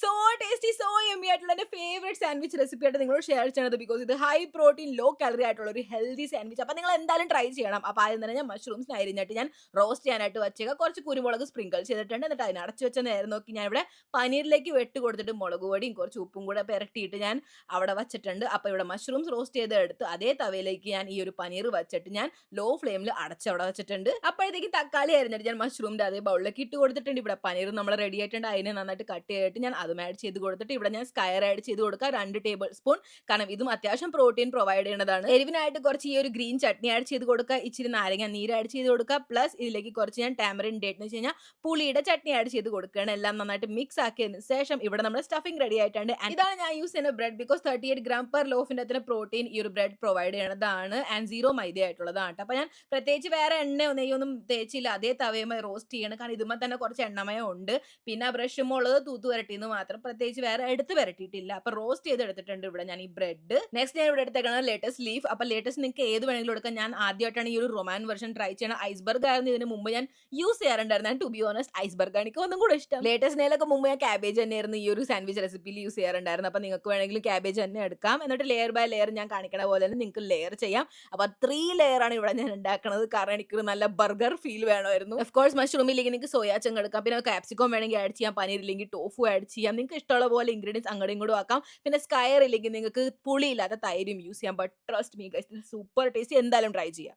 So tasty, so yummy ആയിട്ടുള്ള എന്റെ favourite sandwich recipe ആയിട്ട് നിങ്ങളോട് ഷെയർ ചെയ്യണത്. ബിക്കോസ് ഇത് ഹൈ പ്രോട്ടീൻ ലോ കാലറി ആയിട്ടുള്ള ഒരു ഹെൽത്തി സാൻഡ്വിച്ച്. അപ്പൊ നിങ്ങൾ എന്തായാലും ട്രൈ ചെയ്യണം. അപ്പൊ ആദ്യം തന്നെ ഞാൻ മഷ്റൂംസ് അരിഞ്ഞിട്ട് ഞാൻ റോസ്റ്റ് ചെയ്യാനായിട്ട് വെച്ചേക്കാം. കുറച്ച് കുരുമുളക് സ്പ്രിങ്കിൾ ചെയ്തിട്ടുണ്ട്. എന്നിട്ട് അതിന് അടച്ചു വെച്ച നേരം നോക്കി ഞാൻ ഇവിടെ പനീറിലേക്ക് വെട്ട് കൊടുത്തിട്ട് മുളക് പൊടിയും കുറച്ച് ഉപ്പും കൂടെ പുരട്ടിയിട്ട് ഞാൻ അവിടെ വെച്ചിട്ടുണ്ട്. അപ്പൊ ഇവിടെ മഷ്റൂംസ് റോസ്റ്റ് ചെയ്ത് എടുത്ത് അതേ തവയിലേക്ക് ഞാൻ ഈ ഒരു പനീർ വെച്ചിട്ട് ഞാൻ ലോ ഫ്ലെയിമിൽ അടച്ച് അവിടെ വെച്ചിട്ടുണ്ട്. അപ്പോഴത്തേക്ക് തക്കാളി അരിഞ്ഞിട്ട് ഞാൻ മഷ്റൂമിന്റെ അതേ ബൗളിലേക്ക് ഇട്ട് കൊടുത്തിട്ടുണ്ട്. ഇവിടെ പനീർ നമ്മൾ റെഡി ആയിട്ടുണ്ട്. അതിനെ നന്നായിട്ട് കട്ട് ചെയ്തിട്ട് ഞാൻ അതും ആഡ് ചെയ്ത് കൊടുത്തിട്ട് ഇവിടെ ഞാൻ സ്കയർ ആഡ് ചെയ്ത് കൊടുക്കുക 2 ടേബിൾ സ്പൂൺ. കാരണം ഇതും അത്യാവശ്യം പ്രോട്ടീൻ പ്രൊവൈഡ് ചെയ്യുന്നതാണ്. എരിവിനായിട്ട് കുറച്ച് ഈ ഒരു ഗ്രീൻ ചട്നി ആഡ് ചെയ്ത് കൊടുക്കുക, ഇച്ചിരി നാരങ്ങ നീര് ആഡ് ചെയ്ത് കൊടുക്കുക, പ്ലസ് ഇതിലേക്ക് കുറച്ച് ഞാൻ ടാമറിൻ ഡേറ്റ് എന്ന് വെച്ച് കഴിഞ്ഞാൽ പുളിയുടെ ചട്നി ആഡ് ചെയ്ത് കൊടുക്കുകയാണ്. എല്ലാം നന്നായിട്ട് മിക്സ് ആക്കിയതിന് ശേഷം ഇവിടെ നമ്മുടെ സ്റ്റഫിംഗ് റെഡി ആയിട്ടുണ്ട്. ഇതാണ് ഞാൻ യൂസ് ചെയ്യുന്ന ബ്രെഡ്. ബിക്കോസ് 38 ഗ്രാം പെർ ലോഫിന്റെ അത്ര പ്രോട്ടീൻ ഈ ഒരു ബ്രെഡ് പ്രൊവൈഡ് ചെയ്യുന്നതാണ് ആൻഡ് 0 മൈദ ആയിട്ടുള്ളതാണ്. അപ്പൊ ഞാൻ പ്രത്യേകിച്ച് വേറെ എണ്ണയോ നെയ്യൊന്നും തേച്ചില്ല, അതേ തവയുമായി റോസ്റ്റ് ചെയ്യണം. കാരണം ഇതുമ്പോൾ തന്നെ കുറച്ച് എണ്ണമയം ഉണ്ട്. പിന്നെ ബ്രഷുമുള്ളത് തൂത്ത് വരട്ടിന്ന് മാത്രം, പ്രത്യേകിച്ച് വേറെ എടുത്ത് വരട്ടിയിട്ടില്ല. അപ്പൊ റോസ്റ്റ് ചെയ്ത് എടുത്തിട്ടുണ്ട് ഇവിടെ ഞാൻ ഈ ബ്രെഡ്. നെക്സ്റ്റ് ഞാൻ ഇവിടെ എടുത്തേക്കുന്നത് ലേറ്റസ്റ്റ് ലീഫ്. അപ്പൊ ലേറ്റസ്റ്റ് നിങ്ങൾക്ക് ഏത് വേണമെങ്കിലും എടുക്കാം. ഞാൻ ആദ്യമായിട്ടാണ് ഈ ഒരു റൊമാൻ വെർഷൻ ട്രൈ ചെയ്യണം. ഐസ്ബർഗ് ആയിരുന്നു ഇതിന് മുമ്പ് ഞാൻ യൂസ് ചെയ്യാറുണ്ടായിരുന്നു. ടു ബി ഓണസ്റ്റ് ഐസ്ബർഗ് എനിക്ക് ഒന്നും കൂടെ ഇഷ്ടം. ലേറ്റസ്റ്റ് നെയിലൊക്കെ മുമ്പ് ഞാൻ ക്യാബേജ് തന്നെയായിരുന്നു ഈ ഒരു സാൻഡ്വിച്ച് റെസിപ്പിയിൽ യൂസ് ചെയ്യാറുണ്ടായിരുന്നു. അപ്പൊ നിങ്ങൾക്ക് വേണമെങ്കിലും ക്യാബേജ് തന്നെ എടുക്കാം. എന്നിട്ട് ലെയർ ബൈ ലെയർ ഞാൻ കാണിക്കണ പോലെ തന്നെ നിങ്ങൾക്ക് ലെയർ ചെയ്യാം. അപ്പൊ 3 ലെയർ ആണ് ഇവിടെ ഞാൻ ഉണ്ടാക്കുന്നത്. കാരണം എനിക്ക് നല്ല ബർഗർ ഫീൽ വേണമായിരുന്നു. ഓഫ് കോഴ്സ് മഷ്റൂം ഇല്ലെങ്കിൽ നിങ്ങൾക്ക് സോയാ ചങ്ക് എടുക്കാം. പിന്നെ കാപ്സിക്കോം വേണമെങ്കിൽ ആഡ് ചെയ്യാം. പനീർ ഇല്ലെങ്കിൽ ടോഫു ആഡ് ചെയ്യാം. നിങ്ങൾക്ക് ഇഷ്ടമുള്ള പോലെ ഇൻഗ്രീഡിയൻസ് അങ്ങോട്ടും ഇങ്ങോട്ടും ആക്കാം. പിന്നെ സ്കയർ ഇല്ലെങ്കിൽ നിങ്ങൾക്ക് പുളിയില്ലാത്ത തൈരും യൂസ് ചെയ്യാം. But trust me guys, super tasty. എന്തായാലും ട്രൈ ചെയ്യാം.